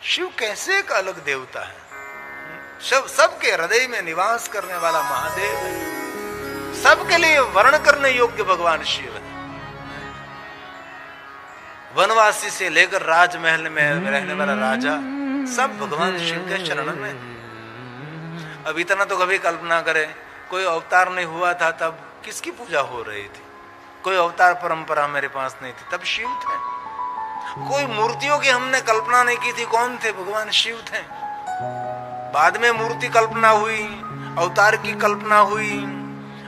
शिव कैसे एक अलग देवता है, सबके हृदय में निवास करने वाला महादेव है, सबके लिए वर्ण करने योग्य भगवान शिव है। वनवासी से लेकर राजमहल में रहने वाला राजा सब भगवान शिव के चरण में। अब इतना तो कभी कल्पना करें, कोई अवतार नहीं हुआ था तब किसकी पूजा हो रही थी, कोई अवतार परंपरा मेरे पास नहीं थी तब शिव थे। कोई मूर्तियों की हमने कल्पना नहीं की थी, कौन थे, भगवान शिव थे। बाद में मूर्ति कल्पना हुई, अवतार की कल्पना हुई,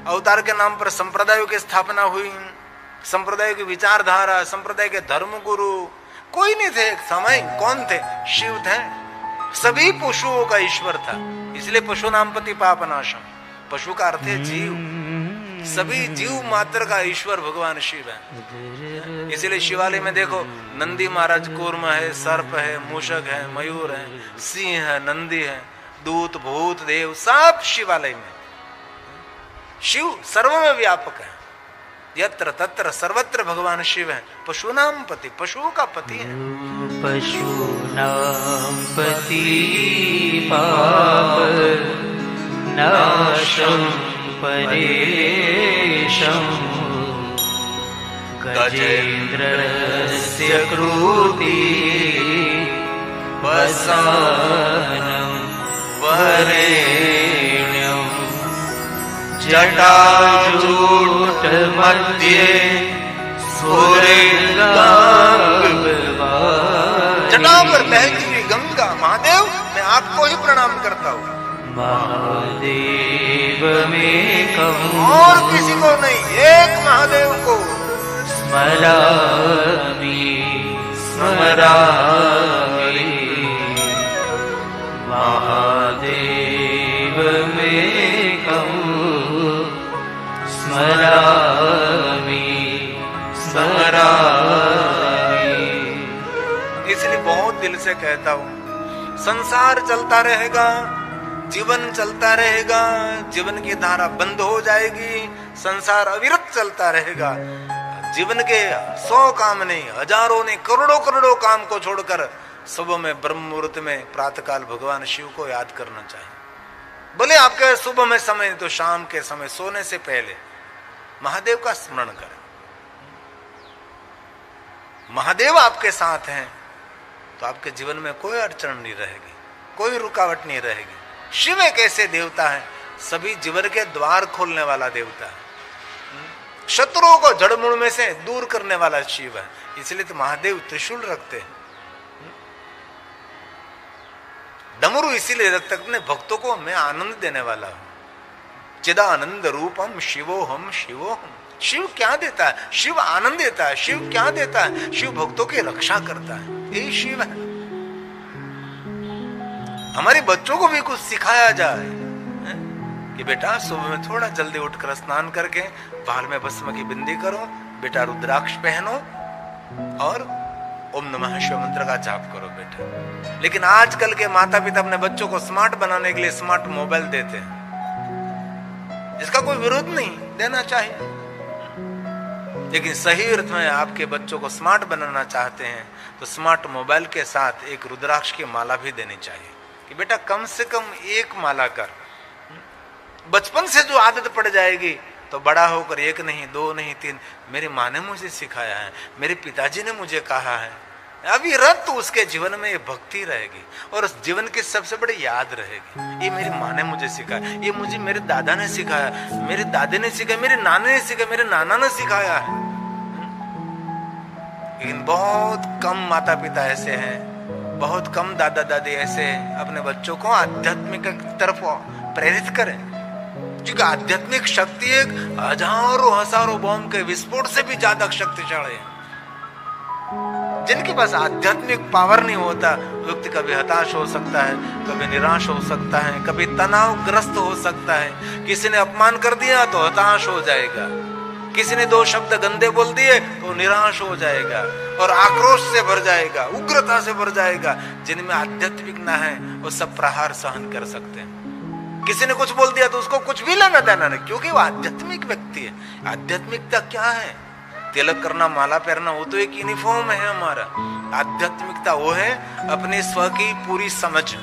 अवतार के नाम पर संप्रदायों की स्थापना हुई, संप्रदाय की विचारधारा, संप्रदाय के धर्म गुरु कोई नहीं थे। एक समय कौन थे, शिव थे। सभी पशुओं का ईश्वर था, इसलिए पशु नाम पति पापनाशम, पशु का अर्थ है जीव, सभी जीव मात्र का ईश्वर भगवान शिव है। इसलिए शिवालय में देखो, नंदी महाराज कूर्म है, सर्प है, मूषक है, मयूर है, सिंह है, नंदी है, दूत भूत देव सब शिवालय में। शिव सर्व में व्यापक है, यत्र तत्र सर्वत्र भगवान शिव है। पशु नाम पति, पशुओं का पति है। पशु नाम पति पाप नाशम परेशम गजेन्द्रस्य कृति वसानं वरेण्यं जटाजूट मध्ये जटा पर बहती हुई गंगा, महादेव मैं आपको ही प्रणाम करता हूँ। महादेव में कहूँ और किसी को नहीं, एक महादेव को स्मरामि स्मरामि। महादेव में कहूँ स्मरामि स्मरामि। इसलिए बहुत दिल से कहता हूँ, संसार चलता रहेगा, जीवन चलता रहेगा, जीवन की धारा बंद हो जाएगी, संसार अविरत चलता रहेगा। जीवन के 100 काम नहीं, हजारों नहीं, करोड़ों करोड़ों काम को छोड़कर सुबह में ब्रह्म मुहूर्त में प्रातःकाल भगवान शिव को याद करना चाहिए। बोले आपके सुबह में समय तो शाम के समय सोने से पहले महादेव का स्मरण करें। महादेव आपके साथ हैं तो आपके जीवन में कोई अड़चन नहीं रहेगी, कोई रुकावट नहीं रहेगी। शिव एक ऐसे देवता है, सभी जीवन के द्वार खोलने वाला देवता है, शत्रुओं को जड़मूल में से दूर करने वाला शिव है। इसलिए तो महादेव त्रिशूल रखते हैं, डमरू इसीलिए रखते अपने भक्तों को मैं आनंद देने वाला हूं। चिदानंद रूपम शिवोहम शिवोहम। शिव क्या देता है, शिव आनंद देता है। शिव क्या देता है, शिव भक्तों की रक्षा करता है, ये शिव है। हमारे बच्चों को भी कुछ सिखाया जाए कि बेटा सुबह में थोड़ा जल्दी उठकर स्नान करके बाल में भस्म की बिंदी करो, बेटा रुद्राक्ष पहनो और ओम नमः शिवाय मंत्र का जाप करो बेटा। लेकिन आजकल के माता पिता अपने बच्चों को स्मार्ट बनाने के लिए स्मार्ट मोबाइल देते हैं, इसका कोई विरोध नहीं, देना चाहिए। लेकिन सही अर्थ में आपके बच्चों को स्मार्ट बनाना चाहते हैं तो स्मार्ट मोबाइल के साथ एक रुद्राक्ष की माला भी देनी चाहिए कि बेटा कम से कम एक माला कर। बचपन से जो आदत पड़ जाएगी तो बड़ा होकर 1 नहीं 2 नहीं 3, मेरी माँ ने मुझे सिखाया है, मेरे पिताजी ने मुझे कहा है, अभी रत उसके जीवन में ये भक्ति रहेगी और उस जीवन की सबसे बड़ी याद रहेगी। ये मेरी माँ ने मुझे सिखाया, ये मुझे मेरे दादा ने सिखाया, मेरे दादे ने सिखाया, मेरे नाने ने सिखाया, मेरे नाना ने सिखाया है। लेकिन बहुत कम माता पिता ऐसे हैं, बहुत कम दादा दादी ऐसे हैं अपने बच्चों को आध्यात्मिक तरफ प्रेरित करें, क्योंकि आध्यात्मिक शक्ति एक हजारों बॉम्ब के विस्फोट से भी ज्यादा शक्तिशाली है। जिनके पास आध्यात्मिक पावर नहीं होता, व्यक्ति कभी हताश हो सकता है, कभी निराश हो सकता है, कभी तनावग्रस्त हो सकता है। किसी ने अपमान कर दिया तो हताश हो जाएगा, किसी ने 2 शब्द गंदे बोल दिए तो निराश हो जाएगा और आक्रोश से भर जाएगा, उग्रता से भर जाएगा। जिनमें आध्यात्मिक ना है वो सब प्रहार सहन कर सकते हैं। किसी ने कुछ बोल दिया तो उसको कुछ भी लेना देना नहीं, क्योंकि वो आध्यात्मिक व्यक्ति है। आध्यात्मिकता क्या है, तिलक करना, माला पहनना, वो तो एक यूनिफॉर्म है हमारा। आध्यात्मिकता वो है अपने स्व की पूरी समझ,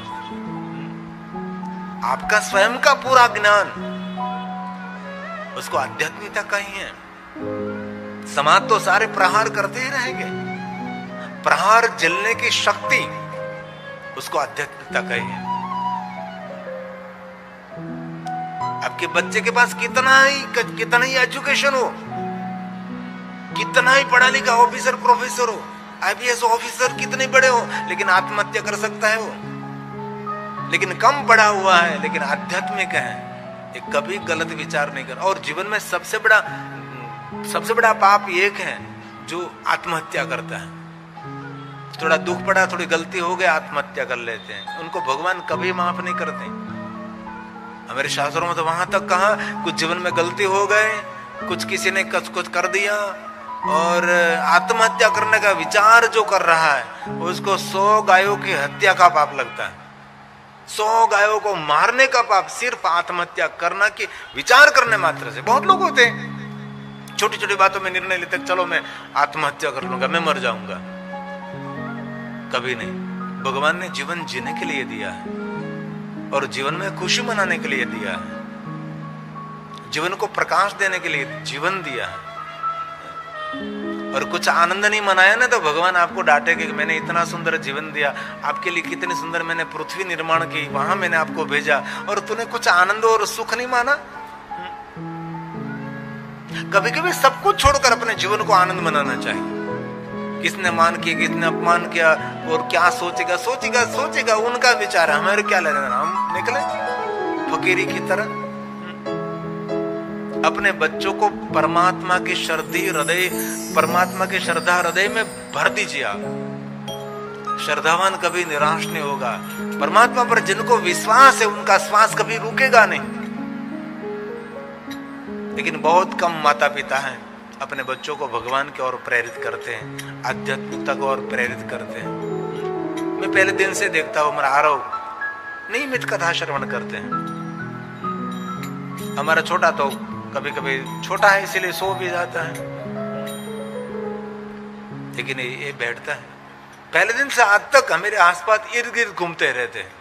आपका स्वयं का पूरा ज्ञान, उसको आध्यात्मिकता कही है। समाज तो सारे प्रहार करते ही रहेंगे, प्रहार झेलने की शक्ति, उसको आध्यात्मिकता कही है। आपके बच्चे के पास कितना ही एजुकेशन हो, कितना ही पढ़ा लिखा ऑफिसर प्रोफेसर हो, आईपीएस ऑफिसर कितने बड़े हो, लेकिन आत्महत्या कर सकता है वो। लेकिन कम पढ़ा हुआ है लेकिन आध्यात्मिक है, एक कभी गलत विचार नहीं कर। और जीवन में सबसे बड़ा पाप एक है जो आत्महत्या करता है। थोड़ा दुख पड़ा, थोड़ी गलती हो गई, आत्महत्या कर लेते हैं। उनको भगवान कभी माफ नहीं करते। हमारे शास्त्रों में तो वहां तक कहा, कुछ जीवन में गलती हो गए, कुछ किसी ने कुछ कर दिया और आत्महत्या करने का विचार जो कर रहा है उसको 100 गायों की हत्या का पाप लगता है। 100 गायों को मारने का पाप सिर्फ आत्महत्या करना की विचार करने मात्र से। बहुत लोग होते हैं छोटी छोटी बातों में निर्णय लेते, चलो मैं आत्महत्या कर लूंगा, मैं मर जाऊंगा। कभी नहीं। भगवान ने जीवन जीने के लिए दिया है और जीवन में खुशी मनाने के लिए दिया है, जीवन को प्रकाश देने के लिए जीवन दिया है। और कुछ आनंद नहीं मनाया ना तो भगवान आपको डांटेगा कि मैंने इतना सुंदर जीवन दिया, आपके लिए कितनी सुंदर मैंने पृथ्वी निर्माण की, वहां मैंने आपको भेजा और तूने कुछ आनंद और सुख नहीं माना। कभी कभी सब कुछ छोड़कर अपने जीवन को आनंद मनाना चाहिए। किसने मान किया, किसने अपमान किया और क्या सोचेगा उनका विचार है, हमारे क्या लेना। हम निकले फकीरी की तरह। अपने बच्चों को परमात्मा की श्रद्धा हृदय में भर दीजिए। आप श्रद्धावान कभी निराश नहीं होगा। परमात्मा पर जिनको विश्वास है उनका श्वास कभी रुकेगा नहीं। लेकिन बहुत कम माता पिता हैं अपने बच्चों को भगवान की ओर प्रेरित करते हैं, आध्यात्मिकता को और प्रेरित करते हैं। मैं पहले दिन से देखता हूं, मेरा आरव नियमित कथा श्रवण करते हैं। हमारा छोटा तो कभी कभी छोटा है इसीलिए सो भी जाता है, लेकिन ये बैठता है। पहले दिन से आज तक मेरे आसपास इर्द गिर्द घूमते रहते हैं।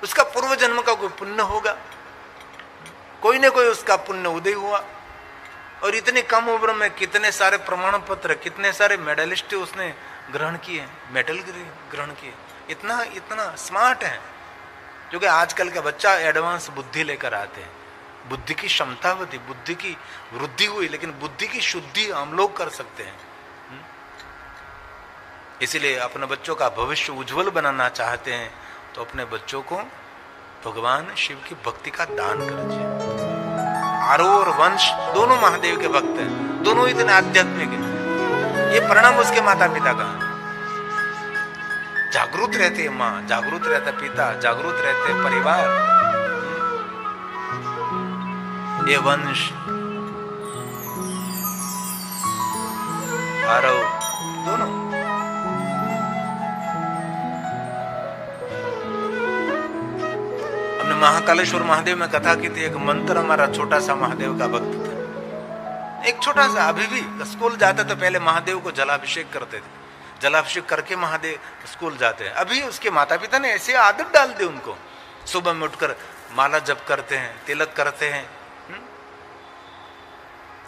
उसका पूर्व जन्म का कोई पुण्य होगा, कोई न कोई उसका पुण्य उदय हुआ। और इतनी कम उम्र में कितने सारे प्रमाण पत्र, कितने सारे मेडलिस्ट उसने ग्रहण किए, मेडल ग्रहण किए। इतना स्मार्ट है, जो कि आजकल का बच्चा एडवांस बुद्धि लेकर आते हैं। बुद्धि की क्षमता बढ़ी, बुद्धि की वृद्धि हुई, लेकिन बुद्धि की शुद्धि हम लोग कर सकते हैं। इसीलिए अपने बच्चों का भविष्य उज्जवल बनाना चाहते हैं तो अपने बच्चों को भगवान शिव की भक्ति का दान कीजिए। आरो और वंश दोनों महादेव के भक्त हैं, दोनों इतने आध्यात्मिक हैं। ये परिणाम उसके माता पिता का। जागरूक रहते हैं माँ, जागरूक रहता पिता, जागरूक रहते परिवार। ये वंश आरव दोनों। हमने महाकालेश्वर महादेव में कथा की थी। एक मंत्र हमारा छोटा सा महादेव का भक्त था, एक छोटा सा। अभी भी स्कूल जाते तो पहले महादेव को जलाभिषेक करते थे, जलाभिषेक करके महादेव स्कूल जाते हैं। अभी उसके माता पिता ने ऐसी आदत डाल दी उनको, सुबह में उठकर माला जप करते हैं, तिलक करते हैं।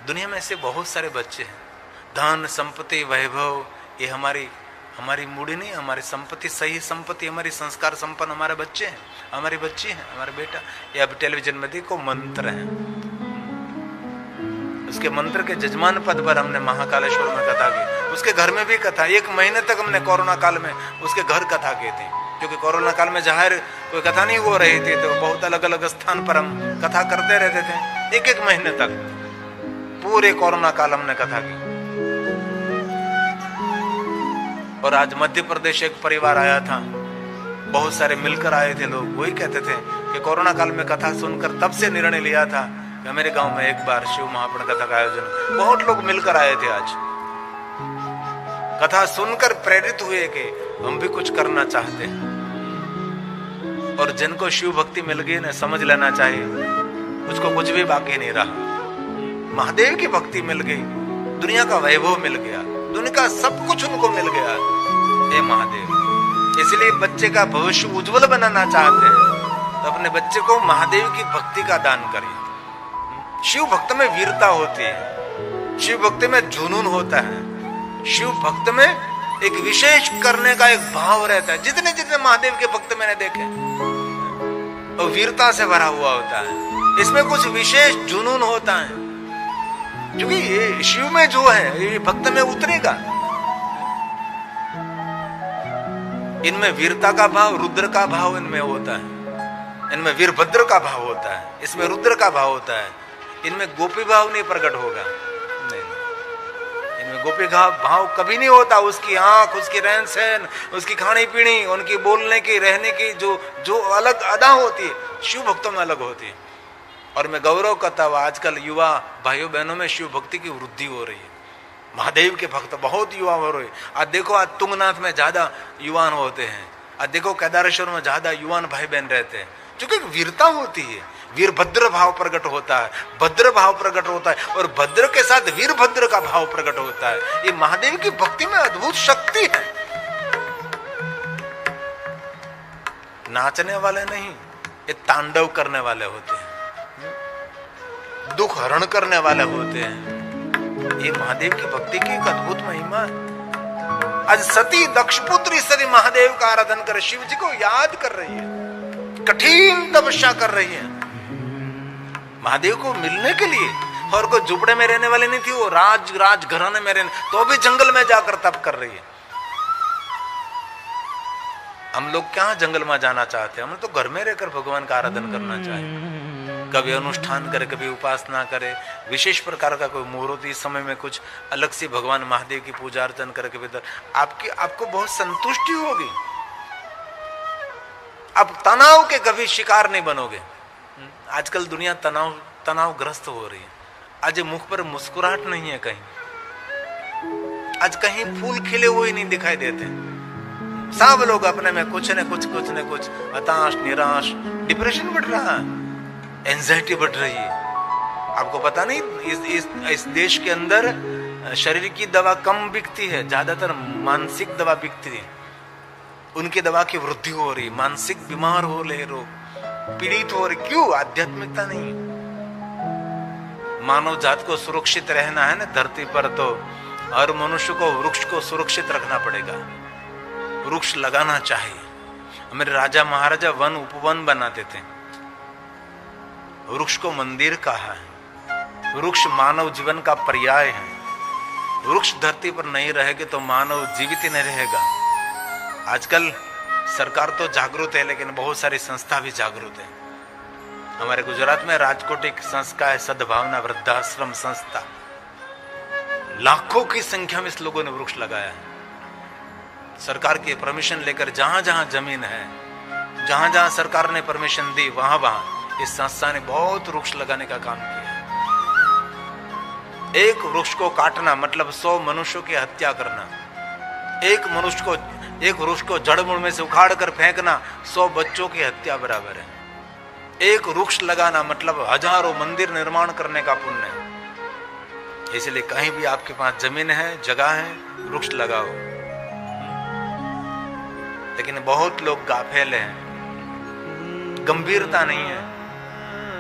दुनिया में ऐसे बहुत सारे बच्चे हैं। धन संपत्ति वैभव ये हमारी मूडी नहीं, हमारी संपत्ति, सही संपत्ति हमारी संस्कार संपन्न हमारे बच्चे हैं, हमारी बच्ची हैं, हमारे बेटा। ये अब टेलीविजन में देखो मंत्र हैं, उसके मंत्र के जजमान पद पर हमने महाकालेश्वर में कथा की। उसके घर में भी कथा, 1 महीने तक हमने कोरोना काल में उसके घर कथा की थी, क्योंकि कोरोना काल में जाहिर कोई कथा नहीं हो रही थी, तो बहुत अलग अलग स्थान पर हम कथा करते रहते थे। 1 महीने तक पूरे कोरोना काल हमने कथा की। और आज मध्य प्रदेश एक परिवार आया था, बहुत सारे मिलकर आए थे लोग। वही कहते थे कि कोरोना काल में कथा सुनकर तब से निर्णय लिया था कि मेरे गांव में एक बार शिव महापुण्य कथा का आयोजन। बहुत लोग मिलकर आए थे आज, कथा सुनकर प्रेरित हुए कि हम भी कुछ करना चाहते हैं। और जिनको शिव भक्ति मिल गई ना, समझ लेना चाहिए उसको कुछ भी बाकी नहीं रहा। महादेव की भक्ति मिल गई दुनिया का वैभव मिल गया, दुनिया का सब कुछ उनको मिल गया। हे महादेव, इसलिए बच्चे का भविष्य उज्जवल बनाना चाहते हैं तो अपने बच्चे को महादेव की भक्ति का दान करिए। शिव भक्त में वीरता होती है, शिव भक्ति में जुनून होता है, शिव भक्त में एक विशेष करने का एक भाव रहता है। जितने जितने महादेव के भक्त मैंने देखे वो वीरता से भरा हुआ होता है, इसमें कुछ विशेष जुनून होता है, क्योंकि ये शिव में जो है ये भक्त में उतरेगा। इनमें वीरता का भाव, रुद्र का भाव इनमें होता है, इनमें वीरभद्र का भाव होता है, इसमें रुद्र का भाव होता है। इनमें गोपी भाव नहीं प्रकट होगा, नहीं, इनमें गोपी का भाव कभी नहीं होता। उसकी आंख, उसकी रहन सहन, उसकी खानी पीनी, उनकी बोलने की, रहने की जो अलग अदा होती है, शिव भक्तों में अलग होती है। और मैं गौरव करता हूँ आजकल युवा भाइयों बहनों में शिव भक्ति की वृद्धि हो रही है। महादेव के भक्त बहुत युवा हो रहे हैं। आज देखो, आज तुंगनाथ में ज्यादा युवान होते हैं, आज देखो केदारेश्वर में ज्यादा युवान भाई बहन रहते हैं, क्योंकि वीरता होती है, वीरभद्र भाव प्रकट होता है, भद्र भाव प्रकट होता है, और भद्र के साथ वीरभद्र का भाव प्रकट होता है। ये महादेव की भक्ति में अद्भुत शक्ति है। नाचने वाले नहीं, ये तांडव करने वाले होते हैं, दुख हरण करने वाले होते हैं। ये महादेव की भक्ति की एक अद्भुत महिमा है। आज सती दक्षपुत्री सती महादेव का आराधन कर, शिव जी को याद कर रही है, कठिन तपस्या कर रही है महादेव को मिलने के लिए। और कोई झुपड़े में रहने वाली नहीं थी, वो राज घराने में रहने, तो भी जंगल में जाकर तप कर रही है। हम लोग क्या जंगल में जाना चाहते हैं? हम तो घर में रहकर भगवान का आराधन करना चाहिए। कभी अनुष्ठान करे, कभी उपासना करे, विशेष प्रकार का कोई मुहूर्त, इस समय में कुछ अलग से भगवान महादेव की पूजा अर्चन करके भीतर आपको बहुत संतुष्टि होगी। आप तनाव के कभी शिकार नहीं बनोगे। आजकल दुनिया तनावग्रस्त हो रही है। आज मुख पर मुस्कुराहट नहीं है कहीं, आज कहीं फूल खिले हुए नहीं दिखाई देते। सब लोग अपने में कुछ न कुछ हताश, निराश, डिप्रेशन बढ़ रहा है, एंजाइटी बढ़ रही है। आपको पता नहीं इस देश के अंदर शरीर की दवा कम बिकती है, ज्यादातर मानसिक दवा बिकती है। उनकी दवा की वृद्धि हो रही, मानसिक बीमार हो रहे लोग, पीड़ित हो रहे। क्यों? आध्यात्मिकता नहीं। मानव जात को सुरक्षित रहना है ना धरती पर, तो हर मनुष्य को वृक्ष को सुरक्षित रखना पड़ेगा, वृक्ष लगाना चाहिए। हमारे राजा महाराजा वन उपवन बनाते थे, वृक्ष को मंदिर कहा है। वृक्ष मानव जीवन का पर्याय है। वृक्ष धरती पर नहीं रहेगा तो मानव जीवित ही नहीं रहेगा। आजकल सरकार तो जागरूक है, लेकिन बहुत सारी संस्था भी जागरूक है। हमारे गुजरात में राजकोट एक संस्था है, सद्भावना वृद्धाश्रम संस्था। लाखों की संख्या में इस लोगों ने वृक्ष लगाया है। सरकार की परमिशन लेकर जहां जहां जमीन है, जहां जहां सरकार ने परमिशन दी, वहां वहां इस संस्था ने बहुत वृक्ष लगाने का काम किया। एक वृक्ष को काटना मतलब 100 मनुष्यों की हत्या करना। एक वृक्ष को जड़ मूल में से उखाड़ कर फेंकना 100 बच्चों की हत्या बराबर है। एक वृक्ष लगाना मतलब हजारों मंदिर निर्माण करने का पुण्य है। इसलिए कहीं भी आपके पास जमीन है, जगह है, वृक्ष लगाओ। लेकिन बहुत लोग गाफिल हैं, गंभीरता नहीं है।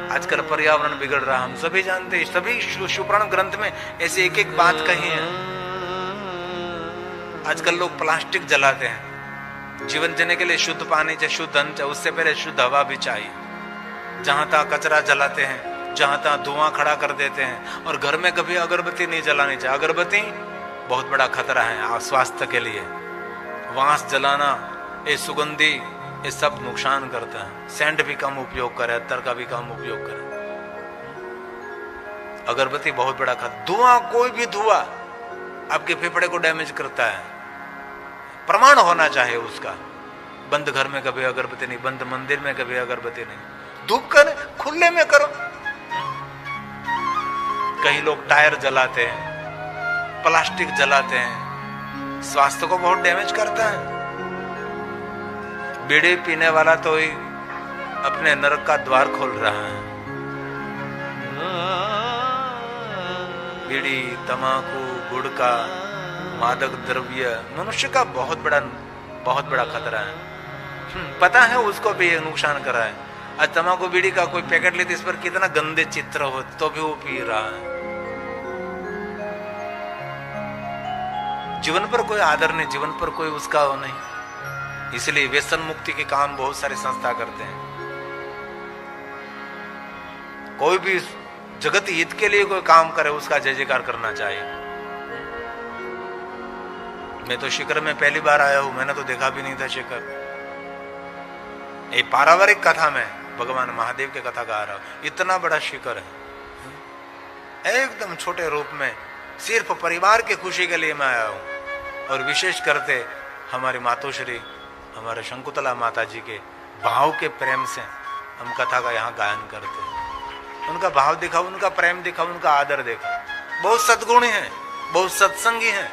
आजकल पर्यावरण बिगड़ रहा, हम सभी जानते हैं। सभी शिवपुराण ग्रंथ में ऐसे एक एक बात कही है। आजकल लोग प्लास्टिक जलाते हैं। जीवन जीने के लिए शुद्ध पानी चाहिए, शुद्ध अन्न चाहिए, उससे पहले शुद्ध हवा भी चाहिए। जहां तहां कचरा जलाते हैं, जहां तहां धुआं खड़ा कर देते हैं। और घर में कभी अगरबत्ती नहीं जलानी चाहिए। अगरबत्ती बहुत बड़ा खतरा है स्वास्थ्य के लिए। वांस जलाना, ये सुगंधी, ये सब नुकसान करता है। सेंट भी कम उपयोग करे, अत्तर का भी कम उपयोग करे। अगरबत्ती बहुत बड़ा खतरा। धुआं, कोई भी धुआं आपके फेफड़े को डैमेज करता है। प्रमाण होना चाहिए उसका। बंद घर में कभी अगरबत्ती नहीं, बंद मंदिर में कभी अगरबत्ती नहीं। धूप कर खुले में करो। कई लोग टायर जलाते हैं, प्लास्टिक जलाते हैं, स्वास्थ्य को बहुत डैमेज करता है। बीड़ी पीने वाला तो ही अपने नरक का द्वार खोल रहा है। बीड़ी, तंबाकू, गुटखा, मादक द्रव्य मनुष्य का बहुत बड़ा खतरा है। पता है उसको भी ये नुकसान कर रहा है। आज तम्बाकू बीड़ी का कोई पैकेट लेते, इस पर कितना गंदे चित्र हो तो भी वो पी रहा है। जीवन पर कोई आदर नहीं, जीवन पर कोई उसका वो नहीं। इसलिए व्यसन मुक्ति के काम बहुत सारे संस्था करते हैं। कोई भी जगत हित के लिए कोई काम करे उसका जय जयकार करना चाहिए। मैं तो शिखर में पहली बार आया हूं, मैंने तो देखा भी नहीं था शिखर। एक पारिवारिक कथा में भगवान महादेव की कथा गा रहा हूं। इतना बड़ा शिखर है, एकदम छोटे रूप में, सिर्फ परिवार की खुशी के लिए मैं आया हूं। और विशेष करते हमारी मातोश्री, हमारे शंकुतला माता जी के भाव के प्रेम से हम कथा का यहाँ गायन करते हैं। उनका भाव देखा, उनका प्रेम देखा, उनका आदर देखा। बहुत सद्गुणी है, बहुत सत्संगी है।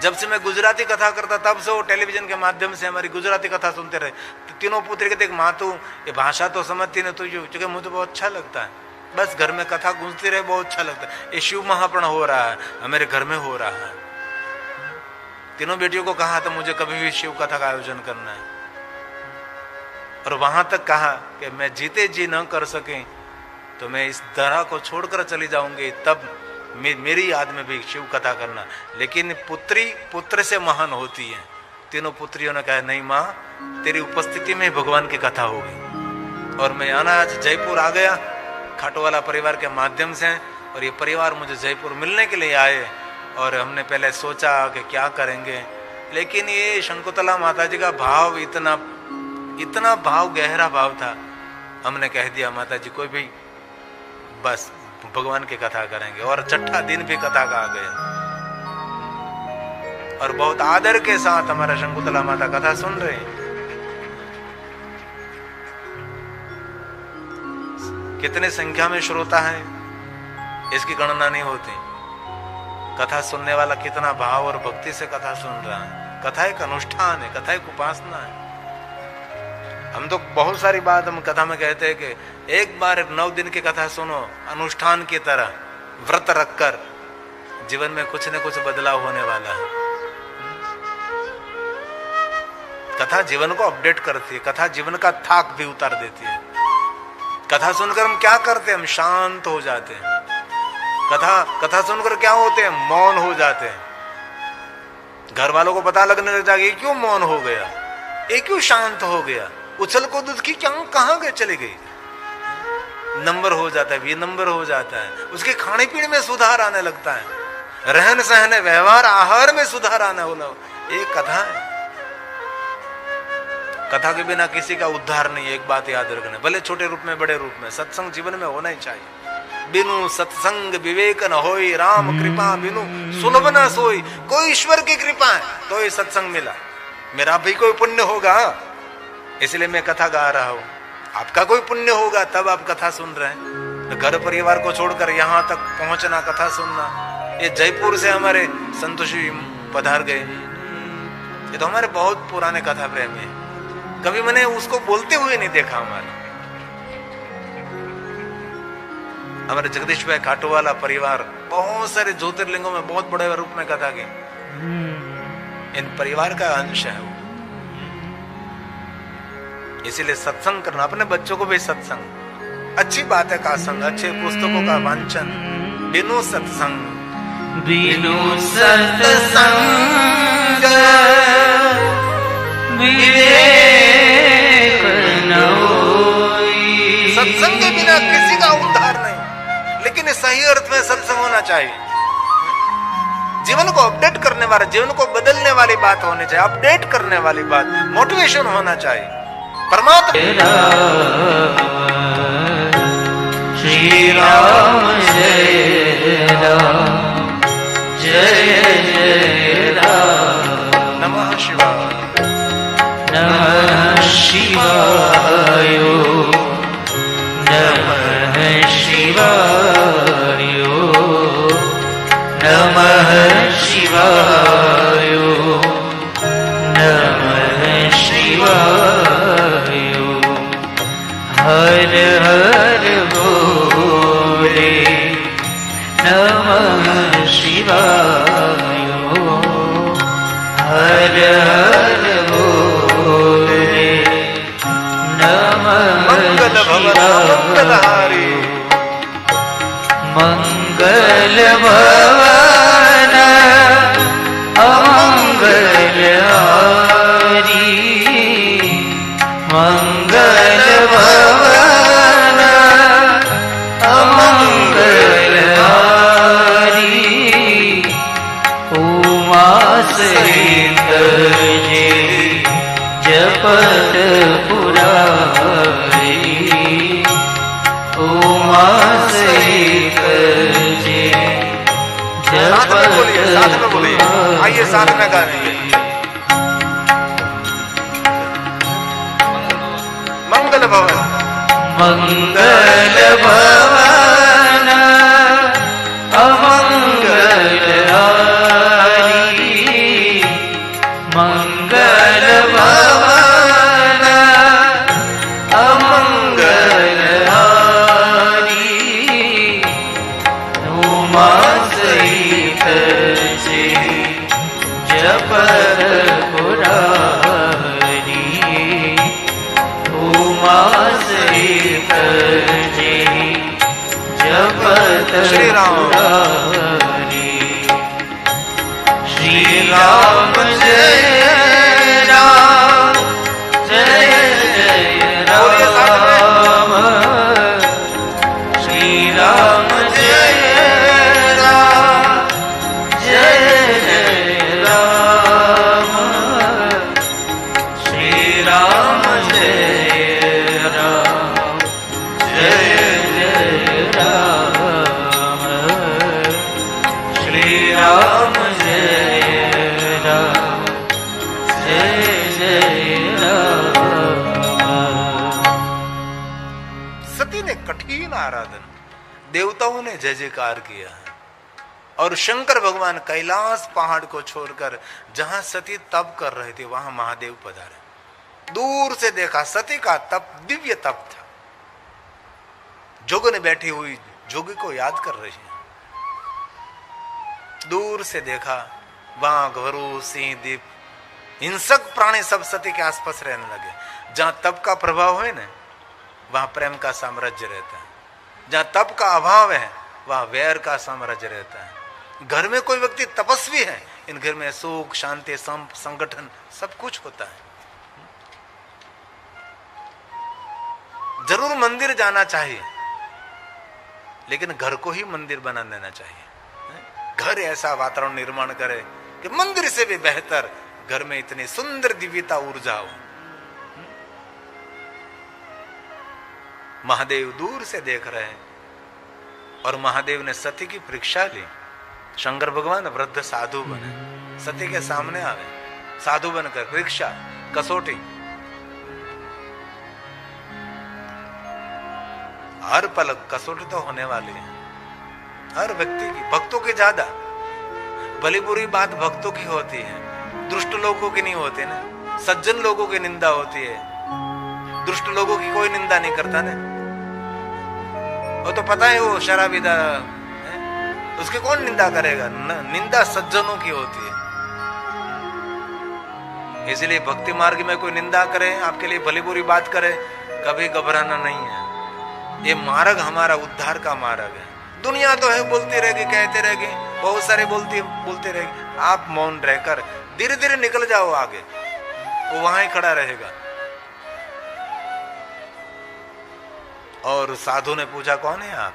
जब से मैं गुजराती कथा करता तब से वो टेलीविजन के माध्यम से हमारी गुजराती कथा सुनते रहे। तो तीनों पुत्री के देख माँ तू ये भाषा तो समझती नहीं, तुझे मुझे बहुत अच्छा लगता है। बस घर में कथा गूंजती रहे, बहुत अच्छा लगता है। ये शिव महापण हो रहा है, मेरे घर में हो रहा है। तीनों बेटियों को कहा था मुझे कभी भी शिव कथा का आयोजन करना है, और वहां तक कहा कि मैं जीते जी न कर सके तो मैं इस दरा को छोड़कर चली जाऊंगी, तब मेरी याद में भी शिव कथा करना। लेकिन पुत्री पुत्र से महान होती है। तीनों पुत्रियों ने कहा नहीं माँ, तेरी उपस्थिति में भगवान की कथा होगी। और मैं आज जयपुर आ गया खाटोवाला परिवार के माध्यम से, और ये परिवार मुझे जयपुर मिलने के लिए आए। और हमने पहले सोचा कि क्या करेंगे, लेकिन ये शंकुतला माता जी का भाव इतना भाव, गहरा भाव था। हमने कह दिया माता जी कोई भी बस भगवान की कथा करेंगे। और छठा दिन भी कथा का आ गया, और बहुत आदर के साथ हमारा शंकुतला माता कथा सुन रहे हैं। कितने संख्या में श्रोता है इसकी गणना नहीं होती। कथा सुनने वाला कितना भाव और भक्ति से कथा सुन रहा है। कथा एक अनुष्ठान है, कथा एक उपासना है। हम तो बहुत सारी बात हम कथा में कहते हैं कि एक बार 9 दिन की कथा सुनो, अनुष्ठान की तरह व्रत रखकर जीवन में कुछ न कुछ बदलाव होने वाला है। कथा जीवन को अपडेट करती है, कथा जीवन का थाक भी उतार देती है। कथा सुनकर हम क्या करते हैं, हम शांत हो जाते हैं। कथा सुनकर क्या होते हैं, मौन हो जाते हैं। घर वालों को पता लगने लग जाएगा ये क्यों मौन हो गया, ये क्यों शांत हो गया, उछल कूद की कहां गए चली गई। नंबर हो जाता है, विनंबर हो जाता है। उसके खाने पीने में सुधार आने लगता है, रहन सहन व्यवहार आहार में सुधार आने वाला एक कथा है। कथा के बिना किसी का उद्धार नहीं है, एक बात याद रखना, भले छोटे रूप में बड़े रूप में। सत्संग जीवन में होना ही चाहिए। बिनु सत्संग विवेक न होई, राम कृपा बिनु सुलभ न सोई। कोई ईश्वर की कृपा है तो ये सत्संग मिला, मेरा भी कोई पुण्य होगा इसलिए मैं कथा गा रहा हूं। आपका कोई पुण्य होगा तब आप कथा सुन रहे हैं। तो घर परिवार को छोड़कर यहाँ तक पहुंचना, कथा सुनना। ये जयपुर से हमारे संतोषी पधार गए, ये तो हमारे बहुत पुराने कथा प्रेमी है। कभी मैंने उसको बोलते हुए नहीं देखा। हमारे जगदीश भाई खाटोवाला परिवार बहुत सारे ज्योतिर्लिंगों में बहुत बड़े रूप में कथा की, इन परिवार का अंश है वो। इसीलिए सत्संग करना, अपने बच्चों को भी सत्संग, अच्छी बात है का संग, अच्छे पुस्तकों का वांचन। बिनु सत्संग सत्संग के बिना किसी का उद्धार नहीं। लेकिन सही अर्थ में सत्संग होना चाहिए। जीवन को अपडेट करने वाला, जीवन को बदलने वाली बात होनी चाहिए, अपडेट करने वाली बात, मोटिवेशन होना चाहिए। परमात्मा श्री राम जय राम जय जय राम। नमः शिवाय नमः शिवाय नमः शिवाय नमः शिवाय नमः शिवाय। हर हर बोले नमः शिवाय हर हर बोले नमः मंगल भवन मंगलहारी मंगल भवन अमंगलहारी मंगल भवन अमंगलहारी उमा सहित जे जपत पुरारी उमा सहित जे साथ में बोलिए, साथ में बोलिए। जपत आइए साथ में गाएंगे। मंगल भवन मंगल भवन अमंगलहारी मंगल भवन अमंगलहारी उमा सहित जे जपत पुरारी उमा सहित जे जपत श्री राम। पुरारी श्री राम जय राम जय जय राम श्री राम जय राम जय जय राम श्री राम जय राम जय जय राम श्री राम जय राम जय जय राम। सती ने कठिन आराधन, देवताओं ने जय जयकार किया और शंकर भगवान कैलाश पहाड़ को छोड़कर जहां सती तप कर रहे थे वहां महादेव पधारे। दूर से देखा सती का तप दिव्य तप था। जोगन बैठी हुई जोगी को याद कर रही है। दूर से देखा वहां घरू सिंह दीप हिंसक प्राणी सब सती के आसपास रहने लगे। जहां तप का प्रभाव है ना वहां प्रेम का साम्राज्य रहता है। जहां तप का अभाव है वहां वैर का साम्राज्य रहता है। घर में कोई व्यक्ति तपस्वी है, इन घर में सुख शांति संगठन सब कुछ होता है। जरूर मंदिर जाना चाहिए, लेकिन घर को ही मंदिर बना देना चाहिए। घर ऐसा वातावरण निर्माण करे कि मंदिर से भी बेहतर घर में इतनी सुंदर दिव्यता ऊर्जा हो। महादेव दूर से देख रहे हैं और महादेव ने सती की परीक्षा ली। शंकर भगवान वृद्ध साधु बने, सती के सामने आवे, साधु बनकर परीक्षा कसौटी। हर पलक कसौटी तो होने वाली है हर व्यक्ति की, भक्तों की ज्यादा। भली बुरी बात भक्तों की होती है, दुष्ट लोगों की नहीं होती ना। सज्जन लोगों की निंदा होती है, दुष्ट लोगों की कोई निंदा नहीं करता ना। वो तो पता है वो शराबीदा है, उसकी कौन निंदा करेगा। निंदा सज्जनों की होती है। इसलिए भक्ति मार्ग में कोई निंदा करे, आपके लिए भली बुरी बात करे, कभी घबराना नहीं है। ये मार्ग हमारा उद्धार का मार्ग है। दुनिया तो है बोलती रहेगी, कहते रहेगी, बहुत सारे बोलते रहेगी। आप मौन रहकर धीरे धीरे निकल जाओ आगे, वो वहां ही खड़ा रहेगा। और साधु ने पूछा कौन है आप?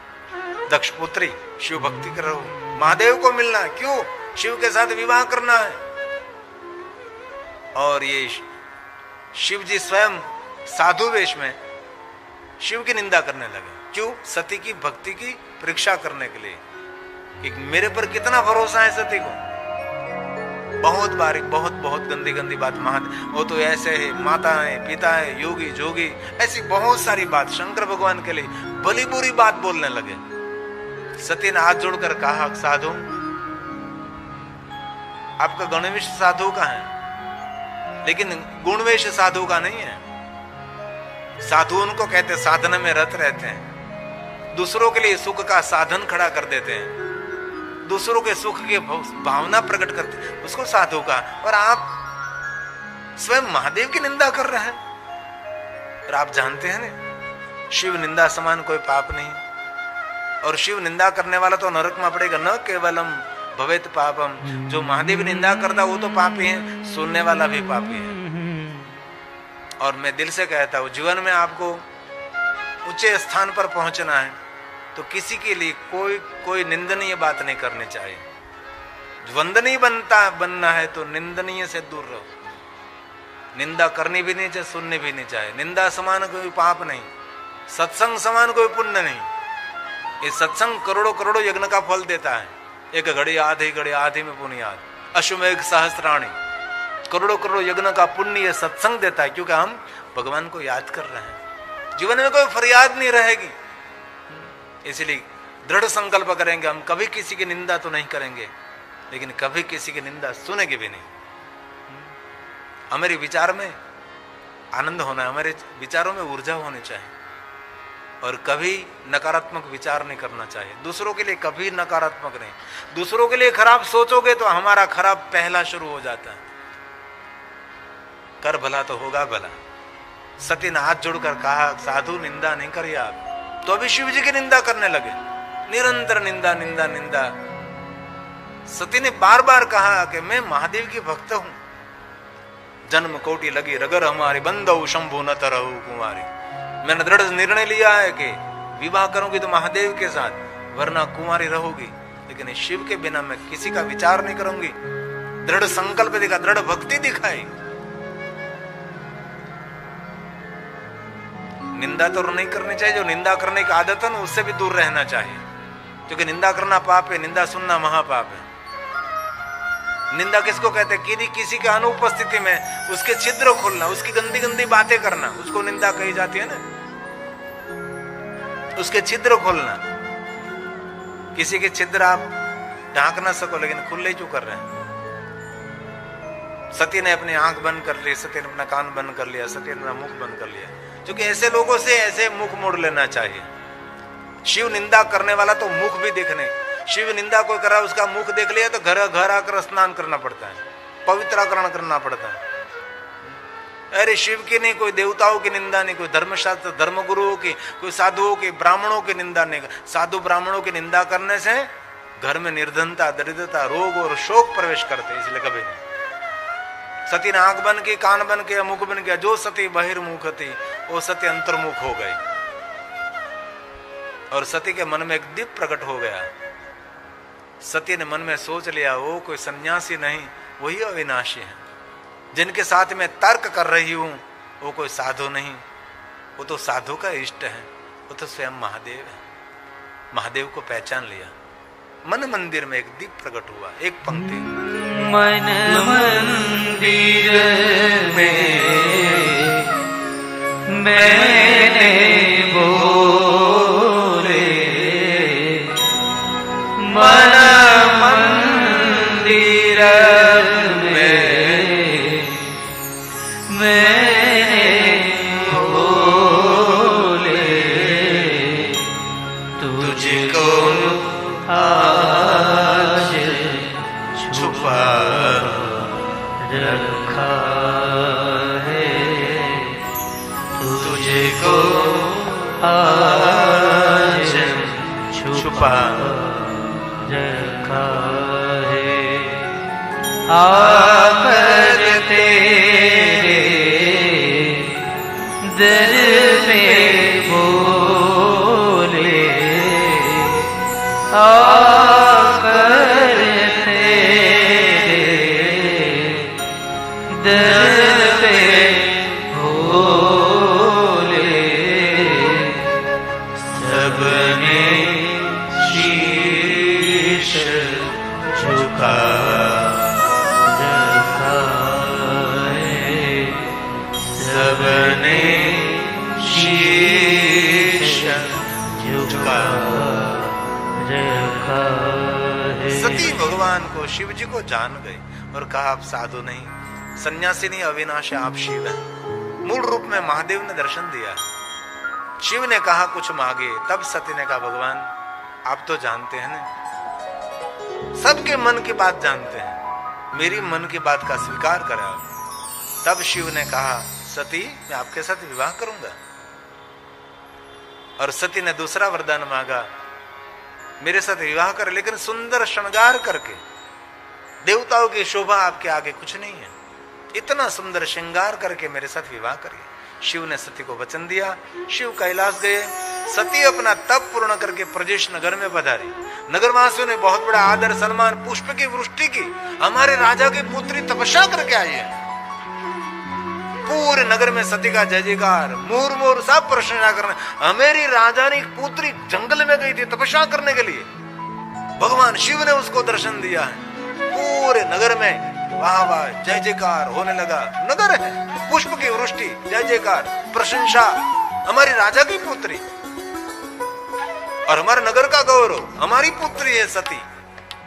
दक्ष पुत्री, शिव भक्ति कर रहे हो, महादेव को मिलना है। क्यों? शिव के साथ विवाह करना है। और ये शिव जी स्वयं साधु वेश में शिव की निंदा करने लगे। क्यों? सती की भक्ति की परीक्षा करने के लिए कि मेरे पर कितना भरोसा है सती को। बहुत बारीक, बहुत गंदी गंदी बात। वो तो ऐसे है, माता है, पिता है, योगी जोगी, ऐसी बहुत सारी बात शंकर भगवान के लिए भली बुरी बात बोलने लगे। सती ने हाथ जोड़कर कहा, साधु आपका गणवेश साधु का है, लेकिन गुणवेश साधु का नहीं है। साधु उनको कहते साधन में रत रहते हैं, दूसरों के लिए सुख का साधन खड़ा कर देते हैं। दूसरों के सुख की भावना प्रकट करते, उसको साधु का। और आप स्वयं महादेव की निंदा कर रहे हैं। और आप जानते हैं ना, शिव निंदा समान कोई पाप नहीं। और शिव निंदा करने वाला तो नरक में पड़ेगा। न केवलम भवेत पापम, जो महादेव निंदा करता वो तो पापी है, सुनने वाला भी पापी है। और मैं दिल से कहता हूं, जीवन में आपको ऊंचे स्थान पर पहुंचना है तो किसी के लिए कोई निंदनीय बात नहीं करनी चाहिए। वंदनीय बनना है तो निंदनीय से दूर रहो। निंदा करनी भी नहीं चाहिए, सुननी भी नहीं चाहिए। निंदा समान कोई पाप नहीं, सत्संग समान कोई पुण्य नहीं। ये सत्संग करोड़ों करोड़ों यज्ञ का फल देता है। एक घड़ी आधी में पुण्याद अश्वमेघ सहस्त्राणी, करोड़ों करोड़ों यज्ञ का पुण्य ये सत्संग देता है, क्योंकि हम भगवान को याद कर रहे हैं। जीवन में कोई फरियाद नहीं रहेगी। इसलिए दृढ़ संकल्प करेंगे, हम कभी किसी की निंदा तो नहीं करेंगे, लेकिन कभी किसी की निंदा सुनेंगे भी नहीं। हमारे विचार में आनंद होना है, हमारे विचारों में ऊर्जा होनी चाहिए। और कभी नकारात्मक विचार नहीं करना चाहिए। दूसरों के लिए कभी नकारात्मक नहीं। दूसरों के लिए खराब सोचोगे तो हमारा खराब पहला शुरू हो जाता है। कर भला तो होगा भला। सती ने हाथ जोड़कर कहा, साधु निंदा नहीं करिए आप। तो अभी शिव जी की निंदा करने लगे, निरंतर निंदा निंदा निंदा। सती ने बार बार कहा कि मैं महादेव की भक्त हूं, जन्म कोटि लगी रगर हमारी, बंदौ शंभु न तरहु कुमारी। मैंने दृढ़ निर्णय लिया है कि विवाह करूंगी तो महादेव के साथ, वरना कुमारी रहूंगी। लेकिन शिव के बिना मैं किसी का विचार नहीं करूंगी। दृढ़ संकल्प दिखा, दृढ़ भक्ति दिखाई। निंदा तो नहीं करनी चाहिए। जो निंदा करने की आदत है ना, उससे भी दूर रहना चाहिए, क्योंकि निंदा करना पाप है, निंदा सुनना महापाप है। निंदा किसको कहते हैं? किसी के अनुपस्थिति में उसके छिद्र खोलना, उसकी गंदी गंदी बातें करना, उसको निंदा कही जाती है ना। उसके छिद्र खोलना, किसी के छिद्र आप ढांक ना सको, लेकिन खुले क्यों कर रहे हैं? सती ने अपनी आंख बंद कर ली, सती ने अपना कान बंद कर लिया, सती ने अपना मुख बंद कर लिया। क्योंकि ऐसे लोगों से ऐसे मुख मोड़ लेना चाहिए। शिव निंदा करने वाला तो मुख भी देखने, शिव निंदा कोई कर रहा है उसका मुख देख लिया तो घर आकर स्नान करना पड़ता है, पवित्राकरण करना पड़ता है। अरे शिव की नहीं, कोई देवताओं की निंदा नहीं, कोई धर्मशास्त्र धर्मगुरुओं की, कोई साधुओं की, ब्राह्मणों की निंदा नहीं। साधु ब्राह्मणों की निंदा करने से घर में निर्धनता, दरिद्रता, रोग और शोक प्रवेश करते, इसलिए कभी नहीं। सती ने आंख बन की, कान बन किया, मुख बन किया। जो सती बहिर्मुख थी वो सती अंतर्मुख हो गई। और सती के मन में एक दीप प्रकट हो गया। सती ने मन में सोच लिया, वो कोई सन्यासी नहीं, वही अविनाशी है। जिनके साथ मैं तर्क कर रही हूं वो कोई साधु नहीं, वो तो साधु का इष्ट है, वो तो स्वयं महादेव है। महादेव को पहचान लिया। मन मंदिर में एक दीप प्रकट हुआ। एक पंक्ति, मन मंदिर में मैंने बोले, मन मंदिर में मैंने बोले, तुझको आज छुपा रखा है, तुझको आज छुपा रखा है। आकर तेरे दर में बोले, आकर दर पे बोले, सबने शीश झुका रखा है, सबने शीश झुका रखा है। सती भगवान को, शिव जी को जान गई और कहा, आप साधु नहीं, सन्यासी नहीं, अविनाशी, आप शिव हैं। मूल रूप में महादेव ने दर्शन दिया। शिव ने कहा कुछ मांगे, तब सती ने कहा, भगवान आप तो जानते हैं ना, सबके मन की बात जानते हैं, मेरी मन की बात का स्वीकार करें आप। तब शिव ने कहा, सती मैं आपके साथ विवाह करूंगा। और सती ने दूसरा वरदान मांगा, मेरे साथ विवाह कर, लेकिन सुंदर श्रृंगार करके। देवताओं की शोभा आपके आगे कुछ नहीं है, इतना सुंदर श्रृंगार करके मेरे साथ विवाह करिए। शिव ने सती को वचन दिया। शिव कैलाश गए। सती अपना तप पूर्ण करके प्रजेश नगर में पधारी। नगरवासियों ने बहुत बड़ा आदर सम्मान पुष्प की वृष्टि की। हमारे राजा की पुत्री तपस्या करके आई है। पूरे नगर में सती का जय जयकार, मूर मूर सब प्रशंसा करने। हमारी राजा ने पुत्री जंगल में गई थी तपस्या करने के लिए, भगवान शिव ने उसको दर्शन दिया है। पूरे नगर में वाह वाह जय जयकार होने लगा। नगर है, पुष्प की वृष्टि, जय जयकार, प्रशंसा, हमारी राजा की पुत्री और हमारे नगर का गौरव, हमारी पुत्री है सती।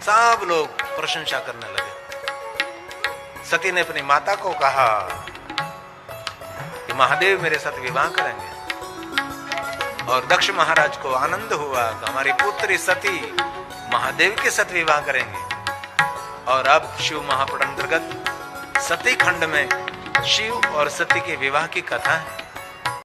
सब लोग प्रशंसा करने लगे। सती ने अपनी माता को कहा कि महादेव मेरे साथ विवाह करेंगे। और दक्ष महाराज को आनंद हुआ कि हमारी पुत्री सती महादेव के साथ विवाह करेंगे। और अब शिव महापुराण अंतर्गत सती खंड में शिव और सती के विवाह की कथा है।